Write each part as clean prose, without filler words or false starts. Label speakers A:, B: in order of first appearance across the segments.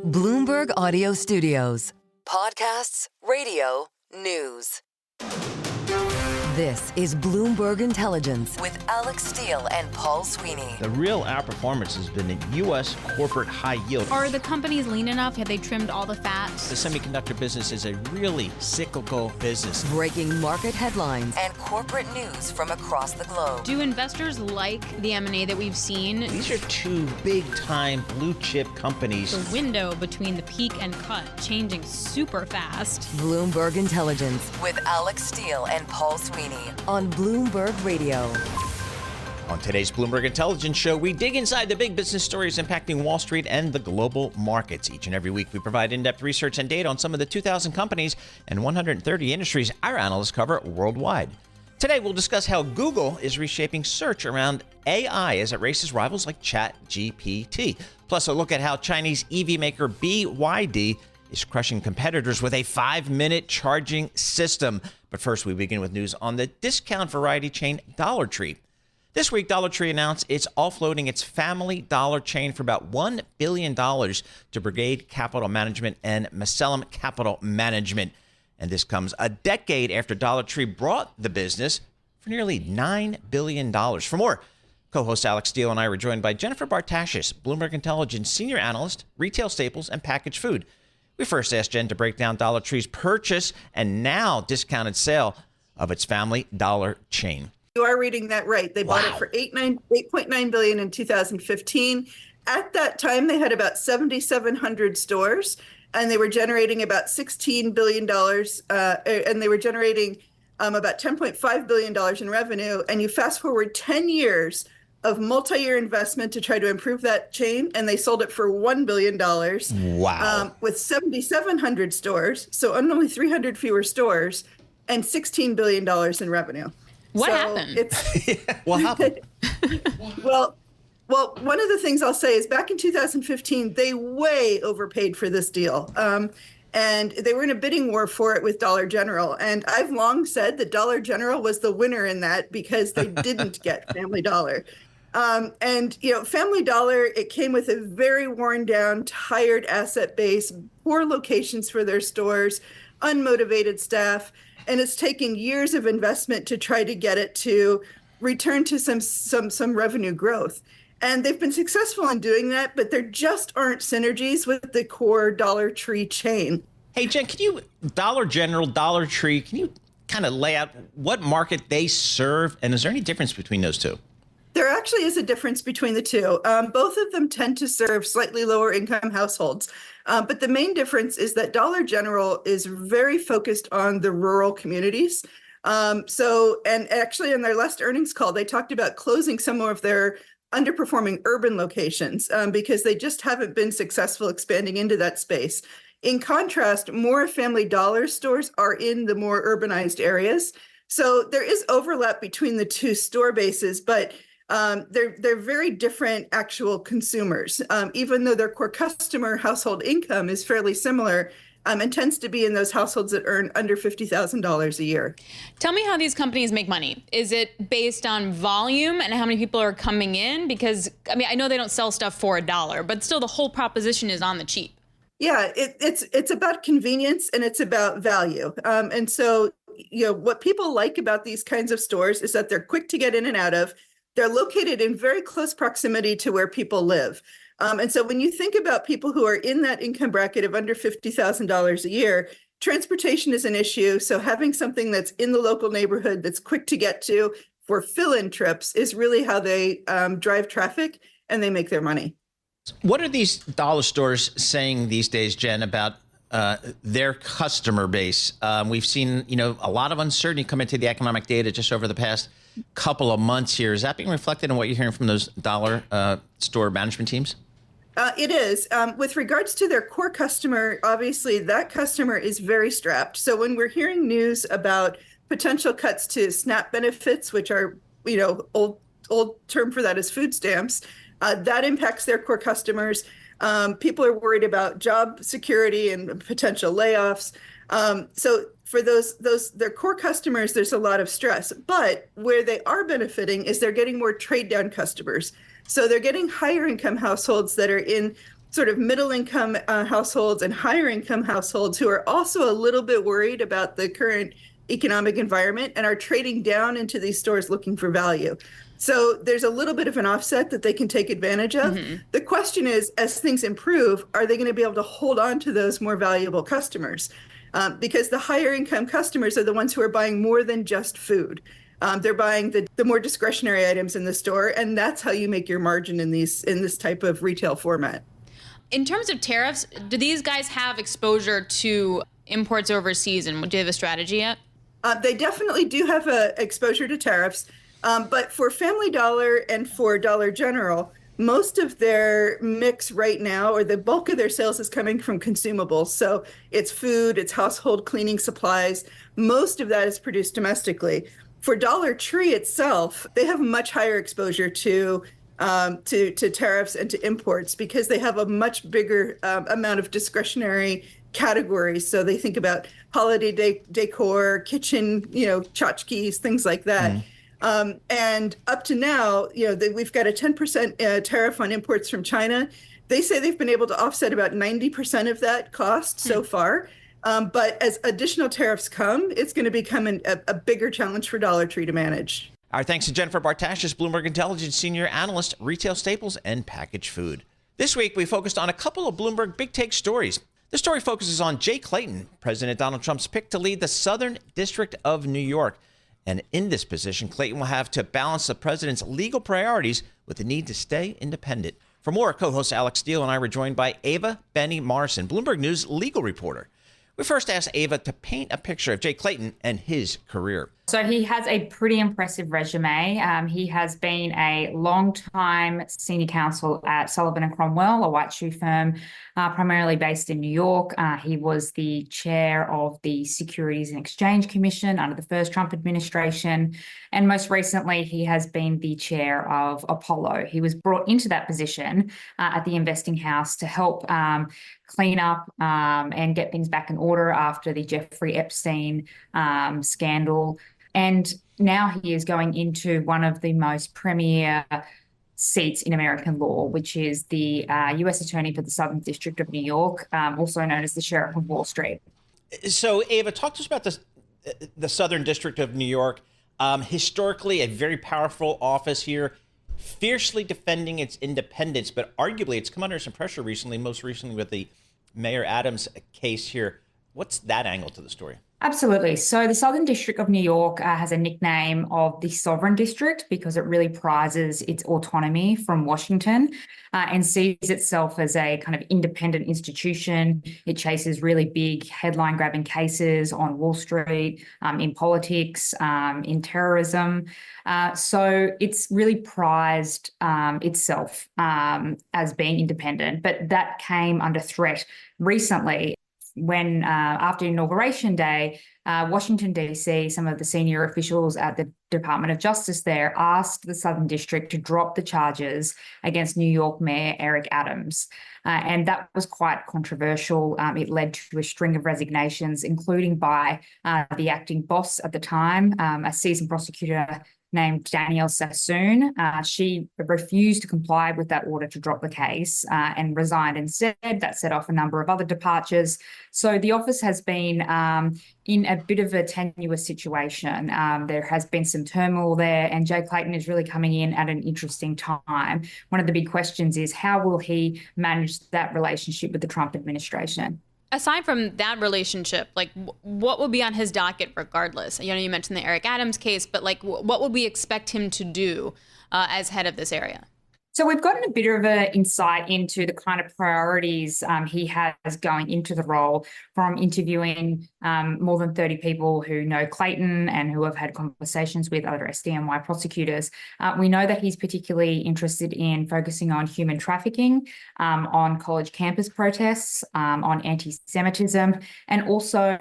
A: Bloomberg Audio Studios. Podcasts, radio, news. This is Bloomberg Intelligence with Alix and Paul Sweeney.
B: The real outperformance has been in U.S. corporate high yield.
C: Are the companies lean enough? Have they trimmed all the fat?
B: The semiconductor business is a really cyclical business.
A: Breaking market headlines and corporate news from across the globe.
C: Do investors like the M&A that we've seen?
B: These are two big-time blue-chip companies.
C: The window between the peak and cut changing super fast.
A: Bloomberg Intelligence with Alix Steele and Paul Sweeney on Bloomberg Radio.
B: On today's Bloomberg Intelligence show, we dig inside the big business stories impacting Wall Street and the global markets. Each and every week, we provide in-depth research and data on some of the 2,000 companies and 130 industries our analysts cover worldwide. Today, we'll discuss how Google is reshaping search around AI as it races rivals like ChatGPT. Plus, a look at how Chinese EV maker BYD is crushing competitors with a 5-minute charging system. But first, we begin with news on the discount variety chain Dollar Tree. This week, Dollar Tree announced it's offloading its Family Dollar chain for about $1 billion to Brigade Capital Management and Macellum Capital Management. And this comes a decade after Dollar Tree brought the business for nearly $9 billion. For more, co-host Alix Steele and I were joined by Jennifer Bartashis, Bloomberg Intelligence Senior Analyst, Retail Staples and Packaged Food. We first asked Jen to break down Dollar Tree's purchase and now discounted sale of its Family Dollar chain.
D: You are reading that right. They bought it for $8.9 billion in 2015. At that time, they had about 7,700 stores, and they were generating about $16 billion, and they were generating about $10.5 billion in revenue. And you fast forward 10 years of multi-year investment to try to improve that chain, and they sold it for $1 billion.
B: Wow.
D: With 7,700 stores, so only 300 fewer stores, and $16 billion in revenue.
C: What happened?
B: What happened?
D: Well, one of the things I'll say is back in 2015, they way overpaid for this deal. And they were in a bidding war for it with Dollar General. And I've long said that Dollar General was the winner in that because they didn't get Family Dollar. And, you know, Family Dollar, it came with a very worn down, tired asset base, poor locations for their stores, unmotivated staff. And it's taken years of investment to try to get it to return to some revenue growth. And they've been successful in doing that, but there just aren't synergies with the core Dollar Tree chain.
B: Hey, Jen, Dollar General, Dollar Tree, can you kind of lay out what market they serve? And is there any difference between those two?
D: There actually is a difference between the two. Both of them tend to serve slightly lower income households. But the main difference is that Dollar General is very focused on the rural communities. And actually in their last earnings call, they talked about closing some of their underperforming urban locations because they just haven't been successful expanding into that space. In contrast, more Family Dollar stores are in the more urbanized areas. So there is overlap between the two store bases, but they're very different actual consumers, even though their core customer household income is fairly similar and tends to be in those households that earn under $50,000 a year.
C: Tell me how these companies make money. Is it based on volume and how many people are coming in? Because, I mean, I know they don't sell stuff for $1, but still the whole proposition is on the cheap.
D: Yeah, it's about convenience and it's about value. And so, you know, what people like about these kinds of stores is that they're quick to get in and out of. They're located in very close proximity to where people live. And so when you think about people who are in that income bracket of under $50,000 a year, transportation is an issue. So having something that's in the local neighborhood that's quick to get to for fill-in trips is really how they drive traffic and they make their money.
B: What are these dollar stores saying these days, Jen, about their customer base? We've seen, a lot of uncertainty come into the economic data just over the past couple of months here. Is that being reflected in what you're hearing from those dollar store management teams?
D: It is. With regards to their core customer, obviously that customer is very strapped. So when we're hearing news about potential cuts to SNAP benefits, which are, old term for that is food stamps, that impacts their core customers. People are worried about job security and potential layoffs. So for their core customers, there's a lot of stress. But where they are benefiting is they're getting more trade down customers. So they're getting higher income households that are in sort of middle income households and higher income households who are also a little bit worried about the current economic environment and are trading down into these stores looking for value. So there's a little bit of an offset that they can take advantage of. The question is, as things improve, are they going to be able to hold on to those more valuable customers? Because the higher income customers are the ones who are buying more than just food. They're buying the more discretionary items in the store, and that's how you make your margin in this type of retail format.
C: In terms of tariffs, do these guys have exposure to imports overseas, and do they have a strategy yet?
D: They definitely do have exposure to tariffs, but for Family Dollar and for Dollar General, most of their mix right now, or the bulk of their sales, is coming from consumables. So it's food, it's household cleaning supplies. Most of that is produced domestically. For Dollar Tree itself, they have much higher exposure to tariffs and to imports because they have a much bigger amount of discretionary categories. So they think about holiday decor, kitchen, tchotchkes, things like that. And up to now, we've got a 10% tariff on imports from China. They say they've been able to offset about 90% of that cost so far. But as additional tariffs come, it's going to become a bigger challenge for Dollar Tree to manage.
B: Our thanks to Jennifer Bartashis, Bloomberg Intelligence Senior Analyst, Retail Staples and Packaged Food. This week, we focused on a couple of Bloomberg Big Take stories. The story focuses on Jay Clayton, President Donald Trump's pick to lead the Southern District of New York. And in this position, Clayton will have to balance the president's legal priorities with the need to stay independent. For more, co-host Alix Steele and I were joined by Ava Benny-Morrison, Bloomberg News legal reporter. We first asked Ava to paint a picture of Jay Clayton and his career.
E: So he has a pretty impressive resume. He has been a long-time senior counsel at Sullivan & Cromwell, a white shoe firm, primarily based in New York. He was the chair of the Securities and Exchange Commission under the first Trump administration. And most recently, he has been the chair of Apollo. He was brought into that position at the Investing House to help clean up and get things back in order after the Jeffrey Epstein scandal. And now he is going into one of the most premier seats in American law, which is the U.S. Attorney for the Southern District of New York, also known as the Sheriff of Wall Street.
B: So, Ava, talk to us about the Southern District of New York. Historically, a very powerful office here, fiercely defending its independence, but arguably it's come under some pressure recently, most recently with the Mayor Adams case here. What's that angle to the story?
E: Absolutely. So the Southern District of New York has a nickname of the Sovereign District because it really prizes its autonomy from Washington and sees itself as a kind of independent institution. It chases really big headline-grabbing cases on Wall Street, in politics, in terrorism. So it's really prized itself as being independent, but that came under threat recently when after Inauguration Day, Washington, D.C., some of the senior officials at the Department of Justice there asked the Southern District to drop the charges against New York Mayor Eric Adams. And that was quite controversial. It led to a string of resignations, including by the acting boss at the time, a seasoned prosecutor named Danielle Sassoon. She refused to comply with that order to drop the case and resigned instead. That set off a number of other departures. So the office has been in a bit of a tenuous situation. There has been some turmoil there, and Jay Clayton is really coming in at an interesting time. One of the big questions is how will he manage that relationship with the Trump administration?
C: Aside from that relationship, like what would be on his docket regardless? You mentioned the Eric Adams case, but like what would we expect him to do as head of this area?
E: So we've gotten a bit of an insight into the kind of priorities he has going into the role from interviewing more than 30 people who know Clayton and who have had conversations with other SDNY prosecutors. We know that he's particularly interested in focusing on human trafficking, on college campus protests, on anti-Semitism, and also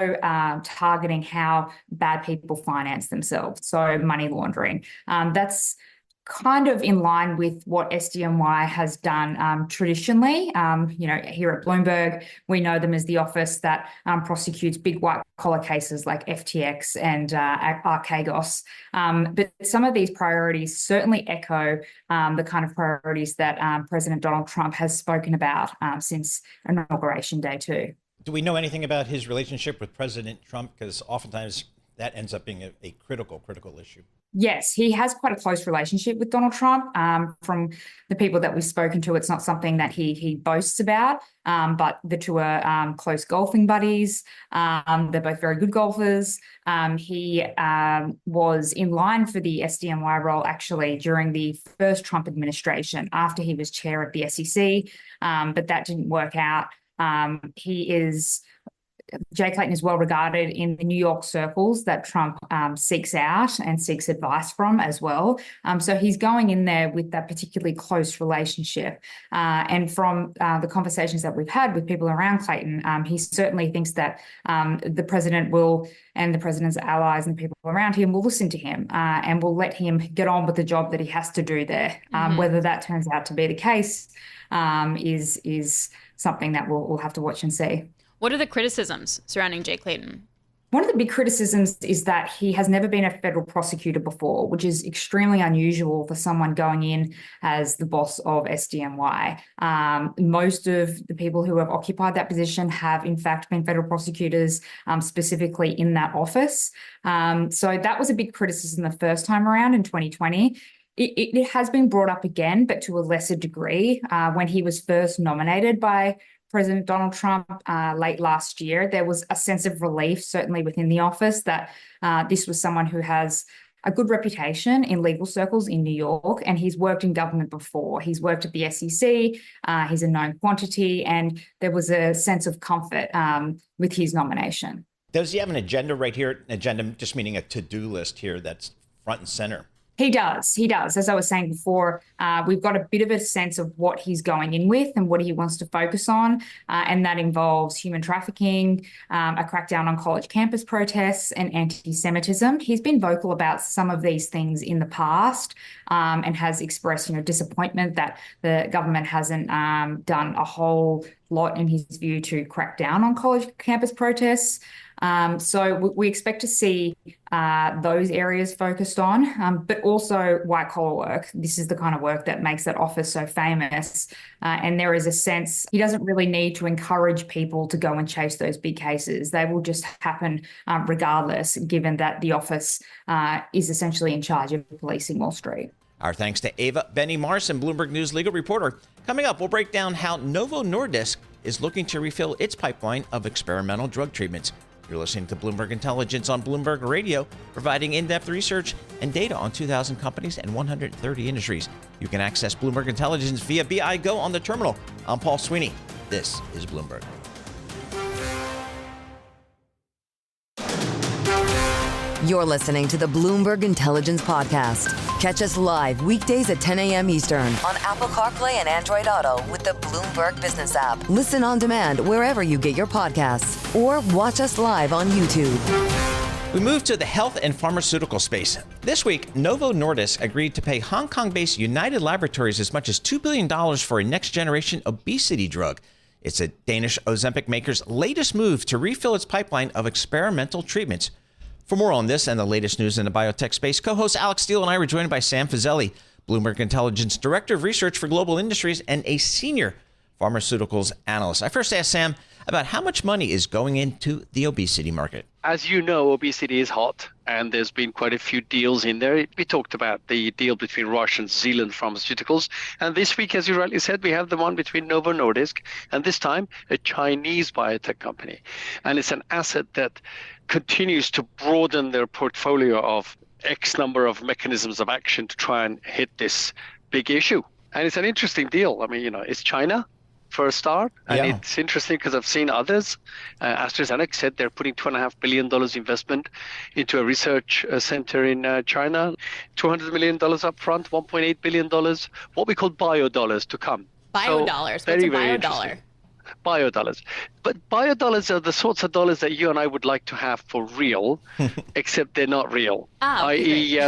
E: targeting how bad people finance themselves, so money laundering. That's kind of in line with what SDNY has done traditionally. Here at Bloomberg, we know them as the office that prosecutes big white-collar cases like FTX and Archegos. But some of these priorities certainly echo the kind of priorities that President Donald Trump has spoken about since Inauguration Day too.
B: Do we know anything about his relationship with President Trump? Because oftentimes that ends up being a critical issue.
E: Yes, he has quite a close relationship with Donald Trump. From the people that we've spoken to, it's not something that he boasts about, but the two are close golfing buddies. They're both very good golfers. He was in line for the SDNY role actually during the first Trump administration after he was chair of the SEC, but that didn't work out. Jay Clayton is well regarded in the New York circles that Trump seeks out and seeks advice from as well. So he's going in there with that particularly close relationship. And from the conversations that we've had with people around Clayton, he certainly thinks that the president will, and the president's allies and people around him will listen to him and will let him get on with the job that he has to do there. Whether that turns out to be the case is something that we'll have to watch and see.
C: What are the criticisms surrounding Jay Clayton?
E: One of the big criticisms is that he has never been a federal prosecutor before, which is extremely unusual for someone going in as the boss of SDNY. Most of the people who have occupied that position have, in fact, been federal prosecutors, specifically in that office. So that was a big criticism the first time around in 2020. It has been brought up again, but to a lesser degree. When he was first nominated by President Donald Trump late last year, there was a sense of relief, certainly within the office, that this was someone who has a good reputation in legal circles in New York, and he's worked in government before. He's worked at the SEC, he's a known quantity, and there was a sense of comfort with his nomination.
B: Does he have an agenda right here? Agenda just meaning a to-do list here that's front and center.
E: He does. As I was saying before, we've got a bit of a sense of what he's going in with and what he wants to focus on. And that involves human trafficking, a crackdown on college campus protests, and anti-Semitism. He's been vocal about some of these things in the past and has expressed, disappointment that the government hasn't done a whole lot, in his view, to crack down on college campus protests. So we expect to see those areas focused on, but also white-collar work. This is the kind of work that makes that office so famous. And there is a sense he doesn't really need to encourage people to go and chase those big cases. They will just happen regardless, given that the office is essentially in charge of policing Wall Street.
B: Our thanks to Ava Benny-Morrison, Bloomberg News Legal Reporter. Coming up, we'll break down how Novo Nordisk is looking to refill its pipeline of experimental drug treatments. You're listening to Bloomberg Intelligence on Bloomberg Radio, providing in-depth research and data on 2,000 companies and 130 industries. You can access Bloomberg Intelligence via BI Go on the terminal. I'm Paul Sweeney. This is Bloomberg.
A: You're listening to the Bloomberg Intelligence Podcast. Catch us live weekdays at 10 a.m. Eastern on Apple CarPlay and Android Auto with the Bloomberg Business app. Listen on demand wherever you get your podcasts or watch us live on YouTube.
B: We move to the health and pharmaceutical space. This week, Novo Nordisk agreed to pay Hong Kong-based United Laboratories as much as $2 billion for a next-generation obesity drug. It's a Danish Ozempic maker's latest move to refill its pipeline of experimental treatments. For more on this and the latest news in the biotech space, co-host Alix Steele and I were joined by Sam Fazeli, Bloomberg Intelligence Director of Research for Global Industries and a senior pharmaceuticals analyst. I first asked Sam about how much money is going into the obesity market.
F: As you know, obesity is hot, and there's been quite a few deals in there. We talked about the deal between Roche and Zealand Pharmaceuticals. And this week, as you rightly said, we have the one between Novo Nordisk, and this time a Chinese biotech company. And it's an asset that continues to broaden their portfolio of X number of mechanisms of action to try and hit this big issue. And it's an interesting deal. I mean, it's China for a start. And It's interesting because I've seen others. AstraZeneca said they're putting $2.5 billion investment into a research center in China. $200 million up front, $1.8 billion, what we call bio dollars to come.
C: Bio dollars? What's a bio dollar?
F: biodollars. But biodollars are the sorts of dollars that you and I would like to have for real, except they're not real. I.e.,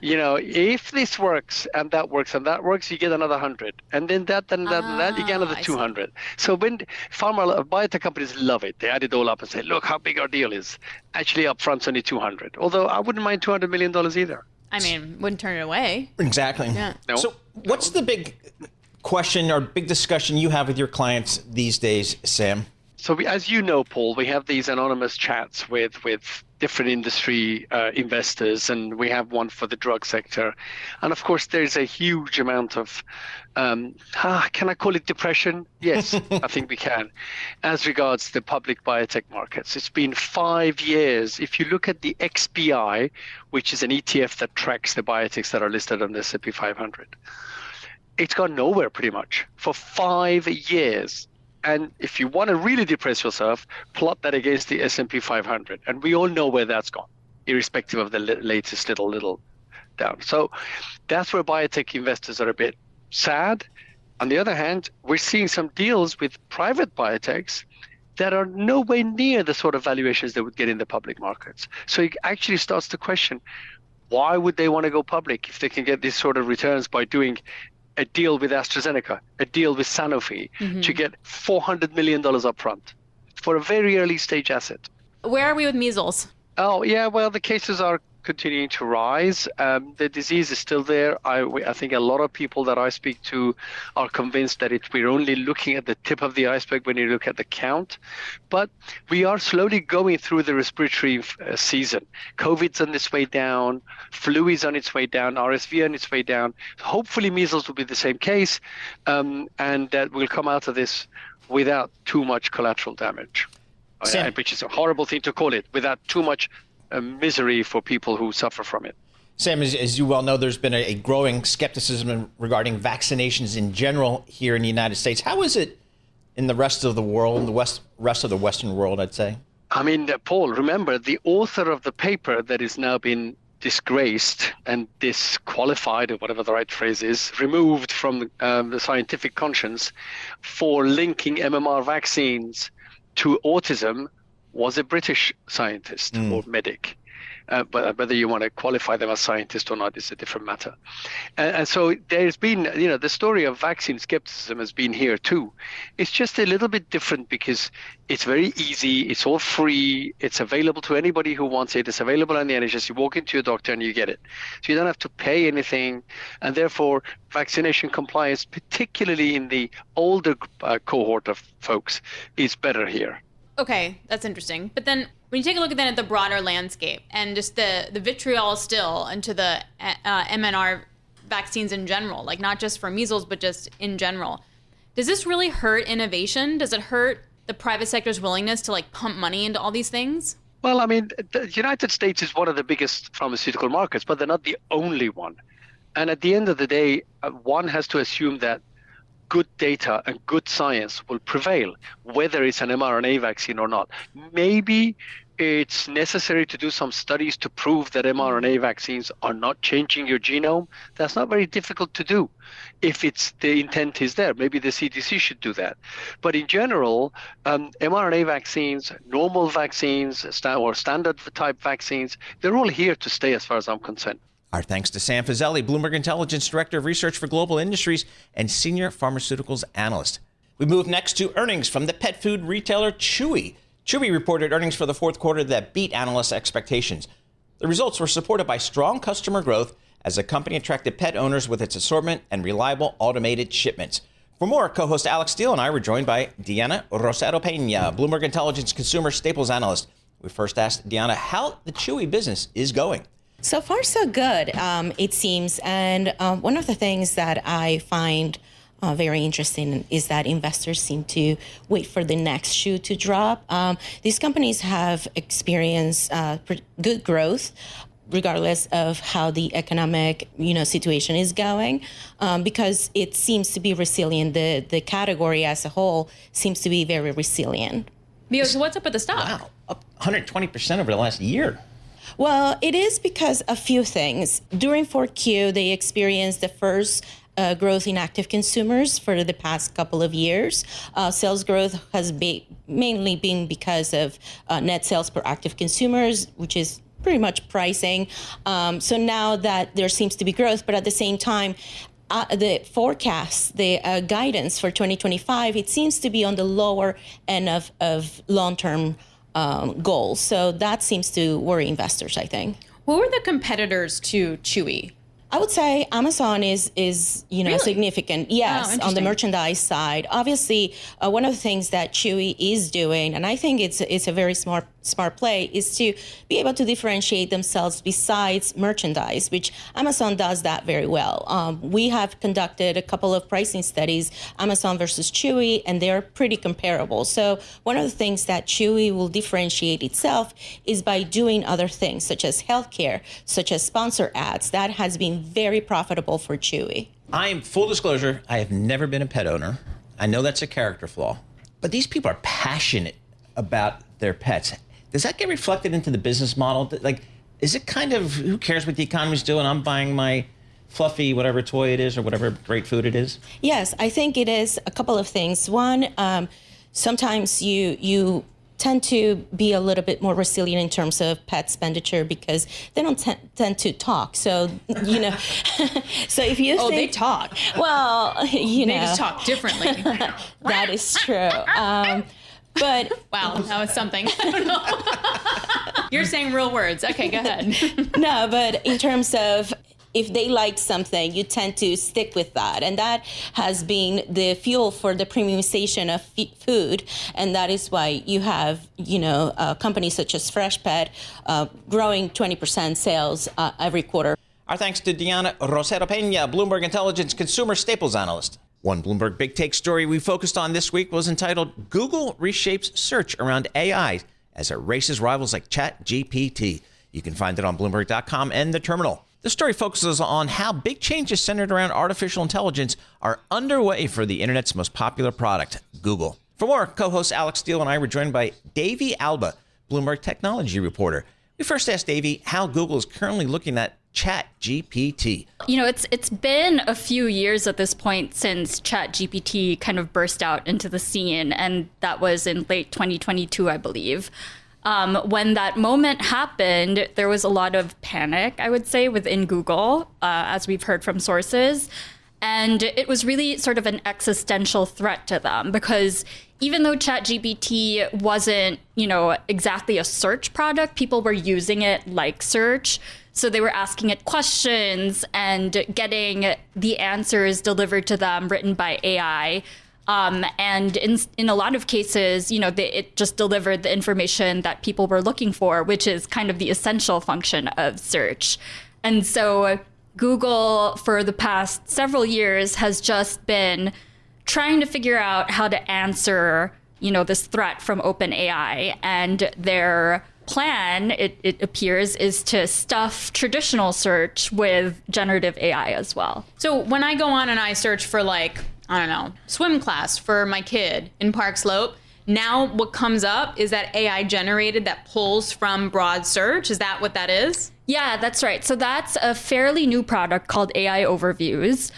F: if this works and that works and that works, you get another 100. And then that, you get another 200. So when biotech companies love it, they add it all up and say, look how big our deal is. Actually, up front's only 200. Although I wouldn't mind $200 million either.
C: I mean, wouldn't turn it away.
B: Exactly.
C: Yeah.
F: No.
B: So what's the big question or big discussion you have with your clients these days, Sam?
F: So as you know, Paul, we have these anonymous chats with different industry investors, and we have one for the drug sector. And of course, there's a huge amount of, can I call it depression? Yes, I think we can, as regards the public biotech markets. It's been 5 years. If you look at the XBI, which is an ETF that tracks the biotechs that are listed on the S&P 500, it's gone nowhere pretty much for 5 years. And if you want to really depress yourself, plot that against the S&P 500. And we all know where that's gone, irrespective of the latest little down. So that's where biotech investors are a bit sad. On the other hand, we're seeing some deals with private biotechs that are nowhere near the sort of valuations they would get in the public markets. So it actually starts to question, why would they want to go public if they can get these sort of returns by doing a deal with AstraZeneca, a deal with Sanofi to get $400 million upfront for a very early stage asset.
C: Where are we with measles?
F: Oh, yeah, well, the cases are continuing to rise. The disease is still there. I think a lot of people that I speak to are convinced that we're only looking at the tip of the iceberg when you look at the count. But we are slowly going through the respiratory season. COVID's on its way down, flu is on its way down, RSV on its way down. Hopefully measles will be the same case, and that we'll come out of this without too much collateral damage, which is a horrible thing to call it, without too much misery for people who suffer from it.
B: Sam, as you well know, there's been a growing skepticism regarding vaccinations in general here in the United States. How is it in the rest of the world, rest of the Western world, I'd say? I
F: mean, Paul, remember, the author of the paper that is now been disgraced and disqualified, or whatever the right phrase is, removed from the scientific conscience for linking MMR vaccines to autism was a British scientist or medic. But whether you want to qualify them as scientists or not is a different matter. And so there's been, the story of vaccine skepticism has been here too. It's just a little bit different because it's very easy. It's all free. It's available to anybody who wants it. It's available on the NHS. You walk into your doctor and you get it. So you don't have to pay anything. And therefore, vaccination compliance, particularly in the older cohort of folks, is better here.
C: Okay, that's interesting. But then when you take a look at the broader landscape and just the vitriol still into the MNR vaccines in general, like not just for measles, but just in general, does this really hurt innovation? Does it hurt the private sector's willingness to pump money into all these things?
F: Well, I mean, the United States is one of the biggest pharmaceutical markets, but they're not the only one. And at the end of the day, one has to assume that good data and good science will prevail, whether it's an mRNA vaccine or not. Maybe it's necessary to do some studies to prove that mRNA vaccines are not changing your genome. That's not very difficult to do if the intent is there. Maybe the CDC should do that. But in general, mRNA vaccines, normal vaccines, or standard type vaccines, they're all here to stay as far as I'm concerned.
B: Our thanks to Sam Fazeli, Bloomberg Intelligence Director of Research for Global Industries and Senior Pharmaceuticals Analyst. We move next to earnings from the pet food retailer Chewy. Chewy reported earnings for the fourth quarter that beat analysts' expectations. The results were supported by strong customer growth as the company attracted pet owners with its assortment and reliable automated shipments. For more, co-host Alix Steele and I were joined by Diana Rosero Pena, Bloomberg Intelligence Consumer Staples Analyst. We first asked Diana how the Chewy business is going.
G: So far, so good, it seems. And one of the things that I find very interesting is that investors seem to wait for the next shoe to drop. These companies have experienced good growth, regardless of how the economic situation is going, because it seems to be resilient. The category as a whole seems to be very resilient.
C: So what's up with the stock?
B: Wow, up 120% over the last year.
G: Well, it is because a few things. During 4Q, they experienced the first growth in active consumers for the past couple of years. Sales growth has mainly been because of net sales per active consumers, which is pretty much pricing. So now that there seems to be growth, but at the same time, the forecast, the guidance for 2025, it seems to be on the lower end of long-term goals. So that seems to worry investors, I think.
C: Who are the competitors to Chewy?
G: I would say Amazon is
C: Really?
G: significant. Yes, on the merchandise side. Obviously, one of the things that Chewy is doing, and I think it's a very smart play, is to be able to differentiate themselves besides merchandise, which Amazon does that very well. We have conducted a couple of pricing studies, Amazon versus Chewy, and they're pretty comparable. So one of the things that Chewy will differentiate itself is by doing other things, such as healthcare, such as sponsor ads. That has been very profitable for Chewy.
B: I'm full disclosure, I have never been a pet owner. I know that's a character flaw, but these people are passionate about their pets. Does that get reflected into the business model? Like, is it kind of, who cares what the economy's doing? I'm buying my fluffy whatever toy it is or whatever great food it is?
G: Yes, I think it is a couple of things. One, sometimes you tend to be a little bit more resilient in terms of pet expenditure because they don't tend to talk. So, so if you think...
C: they talk.
G: Well,
C: They just talk differently.
G: That is true. But
C: wow, that was something. I don't know. You're saying real words. Okay, go ahead.
G: No, but in terms of if they like something, you tend to stick with that. And that has been the fuel for the premiumization of food. And that is why you have, companies such as Freshpet growing 20% sales every quarter.
B: Our thanks to Diana Rosero Pena, Bloomberg Intelligence consumer staples analyst. One Bloomberg Big Take story we focused on this week was entitled Google Reshapes Search Around AI as it races rivals like ChatGPT. You can find it on Bloomberg.com and the terminal. The story focuses on how big changes centered around artificial intelligence are underway for the internet's most popular product, Google. For more, co-host Alix Steele and I were joined by Davey Alba, Bloomberg technology reporter. We first asked Davey how Google is currently looking at ChatGPT.
H: It's been a few years at this point since ChatGPT kind of burst out into the scene, and that was in late 2022, I believe. When that moment happened, there was a lot of panic, I would say, within Google, as we've heard from sources. And it was really sort of an existential threat to them because even though ChatGPT wasn't, exactly a search product, people were using it like search. So they were asking it questions and getting the answers delivered to them written by AI. And in a lot of cases, it just delivered the information that people were looking for, which is kind of the essential function of search. And so Google, for the past several years, has just been trying to figure out how to answer, this threat from OpenAI. And their plan, it appears, is to stuff traditional search with generative AI as well.
C: So when I go on and I search for swim class for my kid in Park Slope, now what comes up is that AI generated that pulls from broad search. Is that what that is?
H: Yeah, that's right. So that's a fairly new product called AI Overviews.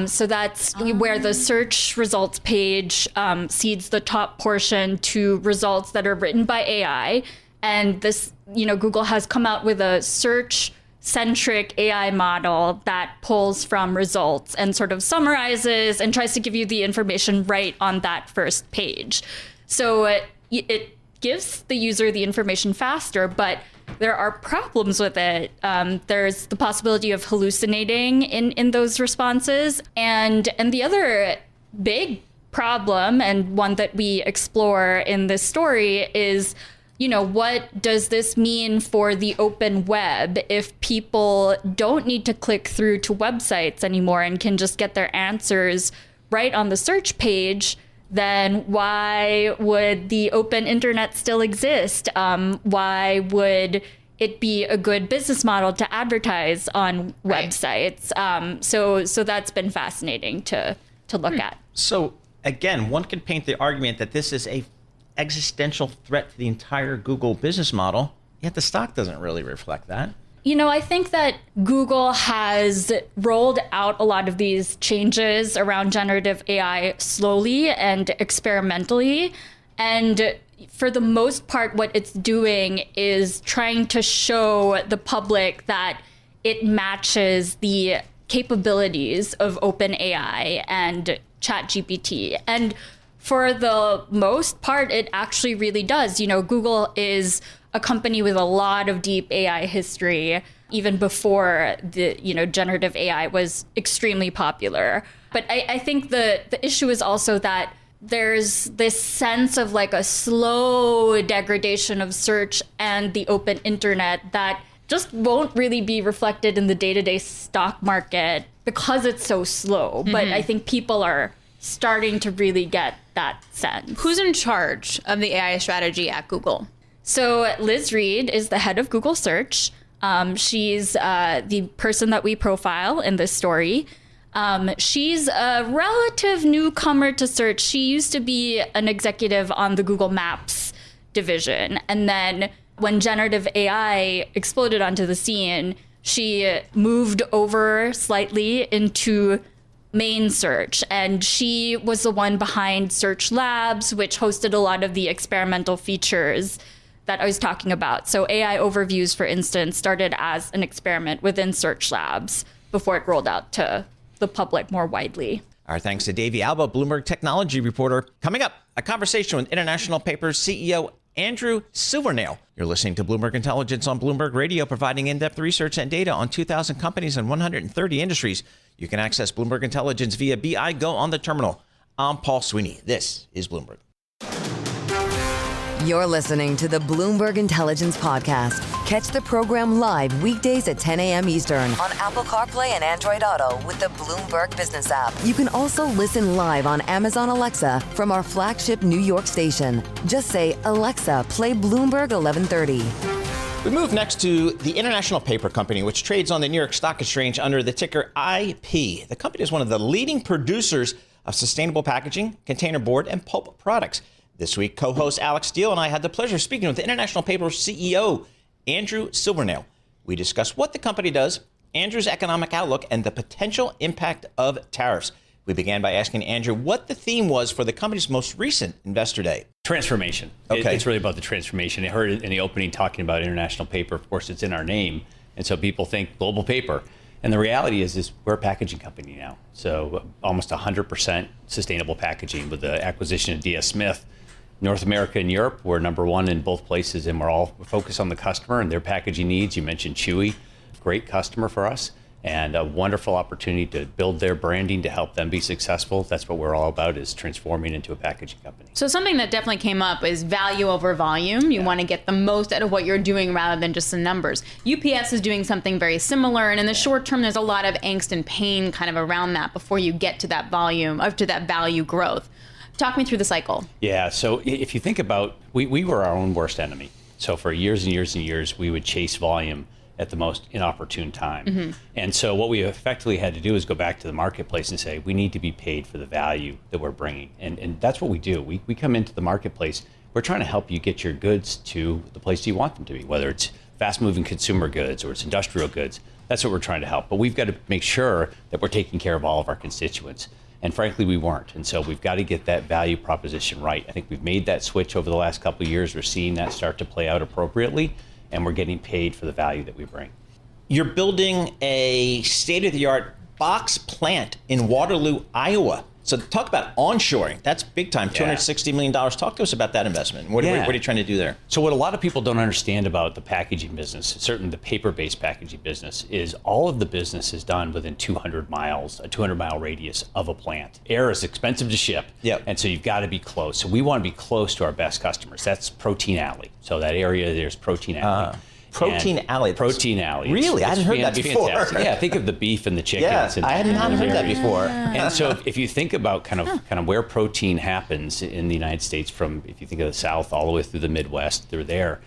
H: So that's where the search results page seeds the top portion to results that are written by AI. And this, Google has come out with a search-centric AI model that pulls from results and sort of summarizes and tries to give you the information right on that first page. So it gives the user the information faster, but there are problems with it. There's the possibility of hallucinating in those responses. And the other big problem, and one that we explore in this story, is what does this mean for the open web if people don't need to click through to websites anymore and can just get their answers right on the search page? Then why would the open internet still exist? Why would it be a good business model to advertise on websites? So that's been fascinating to look at.
B: So again, one could paint the argument that this is a existential threat to the entire Google business model, yet the stock doesn't really reflect that.
H: I think that Google has rolled out a lot of these changes around generative AI slowly and experimentally. And for the most part, what it's doing is trying to show the public that it matches the capabilities of OpenAI and ChatGPT. And for the most part, it actually really does. Google is a company with a lot of deep AI history, even before the generative AI was extremely popular. But I think the issue is also that there's this sense of like a slow degradation of search and the open internet that just won't really be reflected in the day-to-day stock market because it's so slow. But I think people are starting to really get that sense.
C: Who's in charge of the AI strategy at Google?
H: So Liz Reed is the head of Google Search. She's the person that we profile in this story. She's a relative newcomer to search. She used to be an executive on the Google Maps division. And then when generative AI exploded onto the scene, she moved over slightly into main search. And she was the one behind Search Labs, which hosted a lot of the experimental features that I was talking about. So AI overviews, for instance, started as an experiment within Search Labs before it rolled out to the public more widely.
B: Our thanks to Davey Alba, Bloomberg technology reporter. Coming up, a conversation with International Paper's CEO Andrew Silvernail. You're listening to Bloomberg Intelligence on Bloomberg Radio, providing in-depth research and data on 2,000 companies and 130 industries. You can access Bloomberg Intelligence via BI Go on the terminal. I'm Paul Sweeney. This is Bloomberg.
A: You're listening to the Bloomberg Intelligence Podcast. Catch the program live weekdays at 10 a.m. Eastern on Apple CarPlay and Android Auto with the Bloomberg Business app. You can also listen live on Amazon Alexa from our flagship New York station. Just say, Alexa, play Bloomberg 1130.
B: We move next to the International Paper Company, which trades on the New York Stock Exchange under the ticker IP. The company is one of the leading producers of sustainable packaging, containerboard, and pulp products. This week, co-host Alix and I had the pleasure of speaking with the International Paper CEO, Andrew Silvernail. We discussed what the company does, Andrew's economic outlook, and the potential impact of tariffs. We began by asking Andrew what the theme was for the company's most recent Investor Day.
I: Transformation.
B: Okay.
I: It's really about the transformation. I heard it in the opening talking about International Paper. Of course, it's in our name. And so people think global paper. And the reality is we're a packaging company now. So almost 100% sustainable packaging with the acquisition of DS Smith. North America and Europe, we're number one in both places, and we're focused on the customer and their packaging needs. You mentioned Chewy, great customer for us, and a wonderful opportunity to build their branding to help them be successful. That's what we're all about, is transforming into a packaging company.
C: So something that definitely came up is value over volume. You want to get the most out of what you're doing rather than just the numbers. UPS is doing something very similar, and in the short term, there's a lot of angst and pain kind of around that before you get to that volume, up to that value growth. Talk me through the cycle.
I: Yeah, so if you think about, we were our own worst enemy. So for years and years and years, we would chase volume at the most inopportune time. And so what we effectively had to do is go back to the marketplace and say, we need to be paid for the value that we're bringing. And that's what we do. We come into the marketplace, we're trying to help you get your goods to the place you want them to be, whether it's fast-moving consumer goods or it's industrial goods. That's what we're trying to help. But we've got to make sure that we're taking care of all of our constituents. And frankly, we weren't. And so we've got to get that value proposition right. I think we've made that switch over the last couple of years. We're seeing that start to play out appropriately, and we're getting paid for the value that we bring.
B: You're building a state-of-the-art box plant in Waterloo, Iowa. So talk about onshoring. That's big time, $260 million. Talk to us about that investment. What are you trying to do there?
I: So what a lot of people don't understand about the packaging business, certainly the paper-based packaging business, is all of the business is done within 200 miles, a 200-mile radius of a plant. Air is expensive to ship, and so you've got to be close. So we want to be close to our best customers. That's Protein Alley. So that area, there's Protein Alley.
B: Protein Alley.
I: Protein Alley.
B: Really? I hadn't heard that before.
I: Yeah, think of the beef and the chickens.
B: Yeah, I had not heard that before.
I: And so if you think about kind of where protein happens in the United States, from if you think of the South all the way through the Midwest, they're there.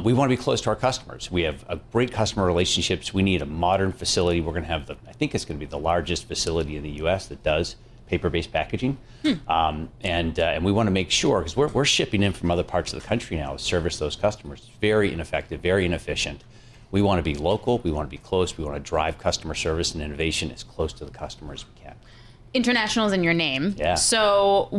I: We want to be close to our customers. We have a great customer relationships. We need a modern facility. We're going to have I think it's going to be the largest facility in the U.S. that does paper-based packaging. And we want to make sure, because we're shipping in from other parts of the country now to service those customers. It's very ineffective, very inefficient. We want to be local. We want to be close. We want to drive customer service and innovation as close to the customer as we can.
C: International is in your name.
I: Yeah.
C: So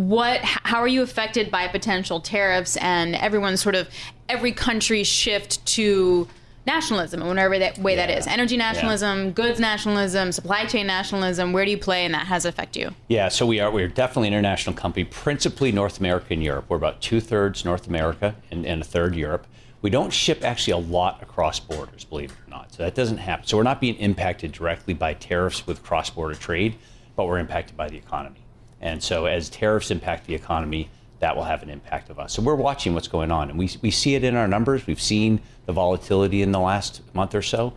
C: how are you affected by potential tariffs and every country's shift to nationalism, whatever that way that is? Energy nationalism, goods nationalism, supply chain nationalism. Where do you play and that has affect you?
I: Yeah, so we're definitely an international company, principally North America and Europe. We're about 2/3 North America and 1/3 Europe. We don't ship actually a lot across borders, believe it or not. So that doesn't happen. So we're not being impacted directly by tariffs with cross-border trade, but we're impacted by the economy. And so as tariffs impact the economy, that will have an impact of us. So we're watching what's going on, and we see it in our numbers. We've seen the volatility in the last month or so.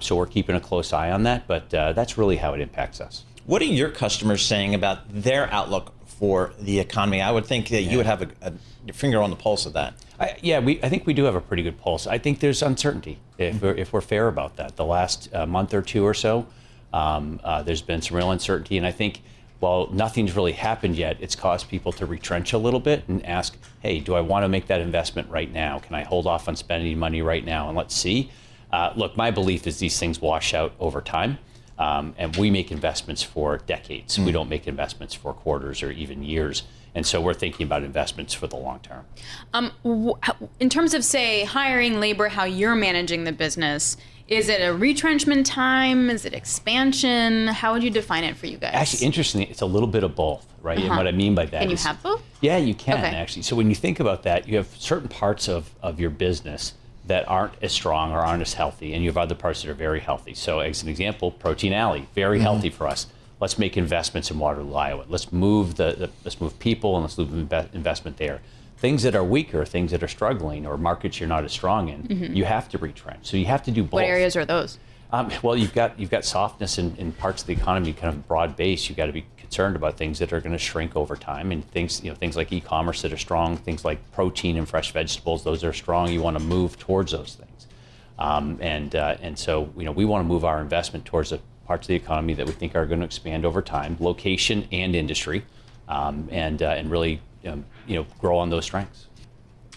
I: So we're keeping a close eye on that, but that's really how it impacts us.
B: What are your customers saying about their outlook for the economy? I would think that you would have a finger on the pulse of that.
I: I think we do have a pretty good pulse. I think there's uncertainty, if we're fair about that. The last month or two or so, there's been some real uncertainty, and I think while nothing's really happened yet, it's caused people to retrench a little bit and ask, hey, do I want to make that investment right now? Can I hold off on spending money right now and let's see? Look, my belief is these things wash out over time, and we make investments for decades. We don't make investments for quarters or even years. And so we're thinking about investments for the long term.
C: In terms of, say, hiring labor, how you're managing the business, is it a retrenchment time? Is it expansion? How would you define it for you guys?
I: Actually, interestingly, it's a little bit of both, right? And what I mean by that
C: is... Can you
I: is,
C: have both?
I: Yeah, you can,
C: Okay.
I: actually. So when you think about that, you have certain parts of your business that aren't as strong or aren't as healthy, and you have other parts that are very healthy. So as an example, Protein Alley, very healthy for us. Let's make investments in Waterloo, Iowa. Let's move let's move people and let's move investment there. Things that are weaker, things that are struggling, or markets you're not as strong in, you have to retrench. So you have to do both.
C: What areas are those?
I: Well, you've got softness in parts of the economy, kind of broad base. You've got to be concerned about things that are going to shrink over time, and things like e-commerce that are strong, things like protein and fresh vegetables, those are strong. You want to move towards those things, and so we want to move our investment towards the parts of the economy that we think are going to expand over time, location and industry, and really grow on those strengths.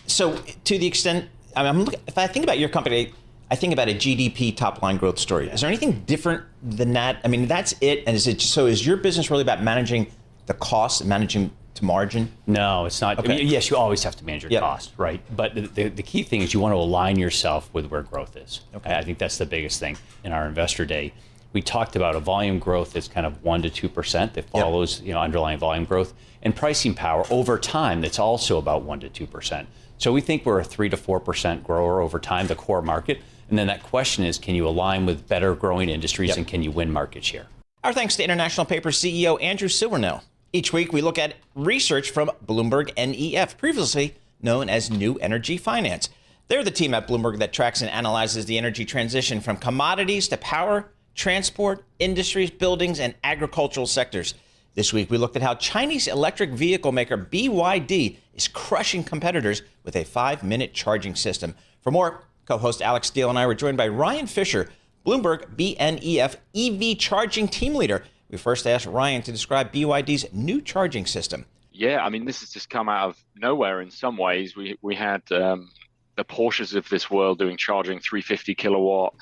B: So to the extent, if I think about your company, I think about a GDP top line growth story. Is there anything different than that? I mean, that's it. And is your business really about managing the cost and managing to margin?
I: No, it's not.
B: Okay.
I: I mean, yes, you always have to manage your cost, right? But the key thing is you want to align yourself with where growth is. Okay. I think that's the biggest thing. In our investor day, we talked about a volume growth that's kind of 1% to 2% that follows underlying volume growth, and pricing power over time that's also about 1% to 2%. So we think we're a 3% to 4% grower over time, the core market. And then that question is, can you align with better growing industries and can you win market share?
B: Our thanks to International Paper CEO Andrew Silvernail. Each week we look at research from Bloomberg NEF, previously known as New Energy Finance. They're the team at Bloomberg that tracks and analyzes the energy transition from commodities to power, transport, industries, buildings, and agricultural sectors. This week, we looked at how Chinese electric vehicle maker BYD is crushing competitors with a 5-minute charging system. For more, co-host Alix Steele and I were joined by Ryan Fisher, Bloomberg BNEF EV charging team leader. We first asked Ryan to describe BYD's new charging system.
J: Yeah, I mean, this has just come out of nowhere in some ways. We had the Porsches of this world doing charging 350 kilowatt.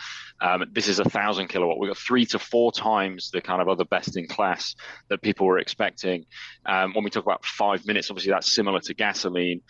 J: This is 1,000 kilowatt. We've got 3 to 4 times the kind of other best in class that people were expecting. When we talk about 5 minutes, obviously that's similar to gasoline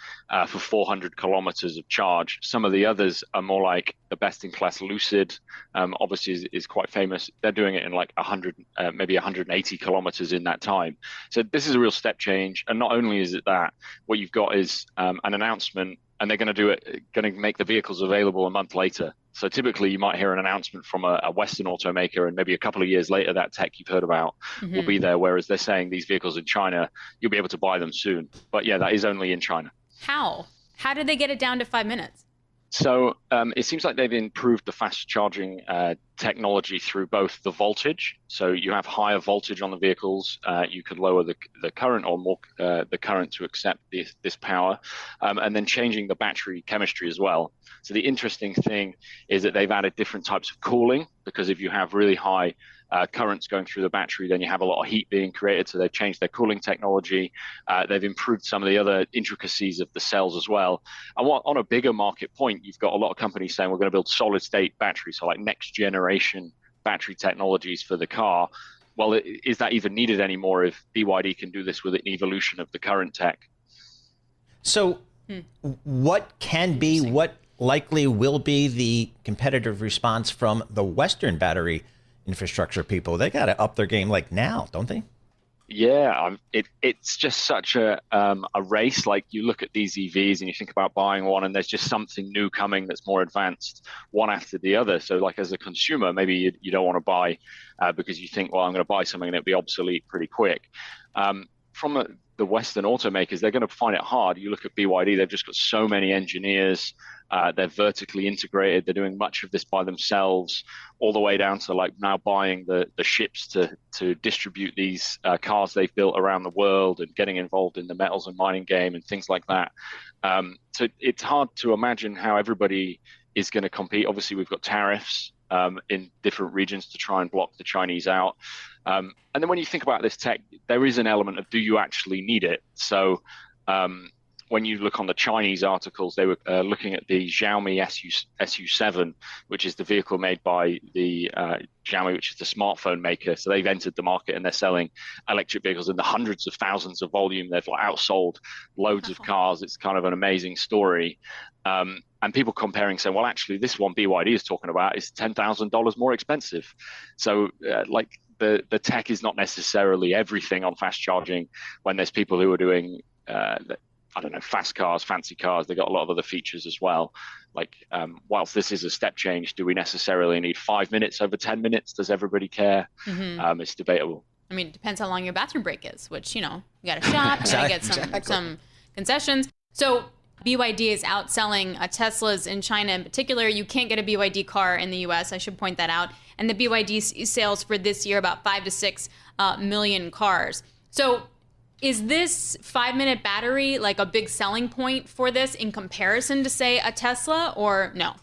J: for 400 kilometers of charge. Some of the others are more like the best in class Lucid, obviously is quite famous. They're doing it in like 100, maybe 180 kilometers in that time. So this is a real step change. And not only is it that, what you've got is an announcement, and they're going to make the vehicles available a month later. So typically you might hear an announcement from a Western automaker, and maybe a couple of years later that tech you've heard about will be there, whereas they're saying these vehicles in China, you'll be able to buy them soon. But yeah, that is only in China.
C: How did they get it down to 5 minutes?
J: So it seems like they've improved the fast charging technology through both the voltage, so you have higher voltage on the vehicles, you could lower the current or more the current to accept this power, and then changing the battery chemistry as well. So the interesting thing is that they've added different types of cooling, because if you have really high currents going through the battery, then you have a lot of heat being created. So they've changed their cooling technology. They've improved some of the other intricacies of the cells as well. And on a bigger market point, you've got a lot of companies saying we're going to build solid state batteries, so like next generation battery technologies for the car. Well, is that even needed anymore if BYD can do this with an evolution of the current tech?
B: So what likely will be the competitive response from the Western battery infrastructure people? They got to up their game like now, don't they?
J: Yeah, it's just such a race. Like, you look at these EVs and you think about buying one, and there's just something new coming that's more advanced, one after the other. So like, as a consumer, maybe you don't want to buy because you think, well, I'm going to buy something and it'll be obsolete pretty quick. From the Western automakers, they're going to find it hard. You look at BYD, they've just got so many engineers. They're vertically integrated. They're doing much of this by themselves, all the way down to like now buying the ships to distribute these cars they've built around the world, and getting involved in the metals and mining game and things like that. So it's hard to imagine how everybody is going to compete. Obviously, we've got tariffs in different regions to try and block the Chinese out. And then when you think about this tech, there is an element of, do you actually need it? So when you look on the Chinese articles, they were looking at the Xiaomi SU7, which is the vehicle made by the Xiaomi, which is the smartphone maker. So they've entered the market and they're selling electric vehicles in the hundreds of thousands of volume. They've outsold loads of cars. It's kind of an amazing story. And people comparing, saying, well, actually, this one BYD is talking about is $10,000 more expensive. So the tech is not necessarily everything on fast charging, when there's people who are doing fast cars, fancy cars. They got a lot of other features as well. Like, whilst this is a step change, do we necessarily need 5 minutes over 10 minutes? Does everybody care? Mm-hmm. It's debatable.
C: I mean, it depends how long your bathroom break is, which, you got to shop, you got to get some concessions. So BYD is outselling Teslas in China in particular. You can't get a BYD car in the US, I should point that out. And the BYD sales for this year, about 5 to 6 million cars. So is this 5-minute battery like a big selling point for this in comparison to, say, a Tesla, or no?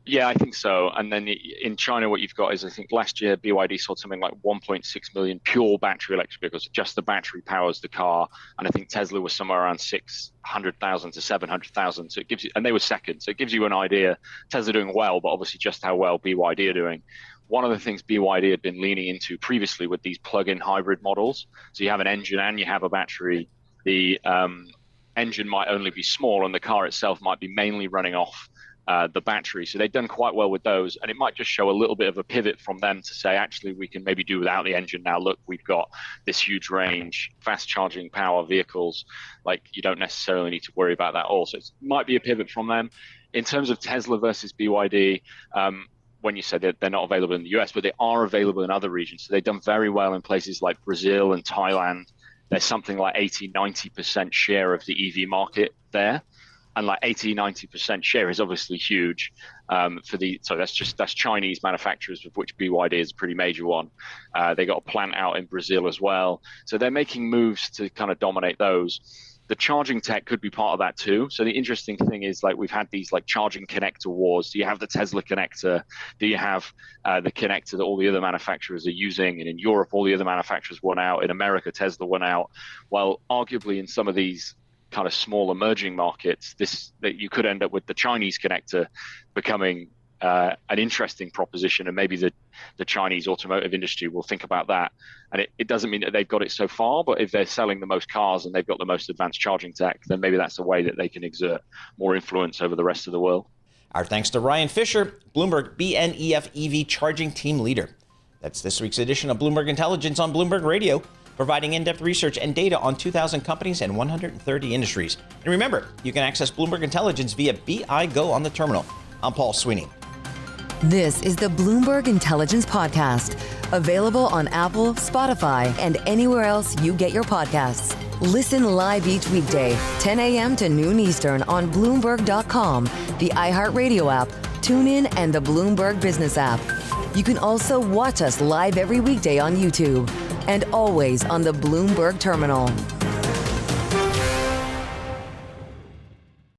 J: Yeah, I think so. And then in China, what you've got is, I think last year BYD sold something like 1.6 million pure battery electric vehicles. Just the battery powers the car. And I think Tesla was somewhere around 600,000 to 700,000. So it gives you, and they were second. So it gives you an idea. Tesla doing well, but obviously just how well BYD are doing. One of the things BYD had been leaning into previously with these plug-in hybrid models. So you have an engine and you have a battery. The engine might only be small, and the car itself might be mainly running off the battery. So they've done quite well with those, and it might just show a little bit of a pivot from them to say, actually, we can maybe do without the engine now. Look, we've got this huge range, fast charging power vehicles. Like, you don't necessarily need to worry about that all. So it might be a pivot from them. In terms of Tesla versus BYD, when you said that they're not available in the US, but they are available in other regions. So they've done very well in places like Brazil and Thailand. There's something like 80-90% share of the EV market there. And like 80-90% share is obviously huge so that's Chinese manufacturers, of which BYD is a pretty major one. They got a plant out in Brazil as well. So they're making moves to kind of dominate those. The charging tech could be part of that too. So the interesting thing is, like, we've had these like charging connector wars. Do you have the Tesla connector? Do you have the connector that all the other manufacturers are using? And in Europe, all the other manufacturers won out. In America, Tesla won out. Well, arguably in some of these kind of small emerging markets, that you could end up with the Chinese connector becoming an interesting proposition, and maybe the Chinese automotive industry will think about that. And it doesn't mean that they've got it so far, but if they're selling the most cars and they've got the most advanced charging tech, then maybe that's a way that they can exert more influence over the rest of the world.
B: Our thanks to Ryan Fisher, Bloomberg BNEF EV charging team leader. That's this week's edition of Bloomberg Intelligence on Bloomberg Radio, providing in-depth research and data on 2,000 companies and 130 industries. And remember, you can access Bloomberg Intelligence via BI Go on the terminal. I'm Paul Sweeney.
A: This is the Bloomberg Intelligence Podcast, available on Apple, Spotify, and anywhere else you get your podcasts. Listen live each weekday, 10 a.m. to noon Eastern on Bloomberg.com, the iHeartRadio app, TuneIn, and the Bloomberg Business app. You can also watch us live every weekday on YouTube and always on the Bloomberg Terminal.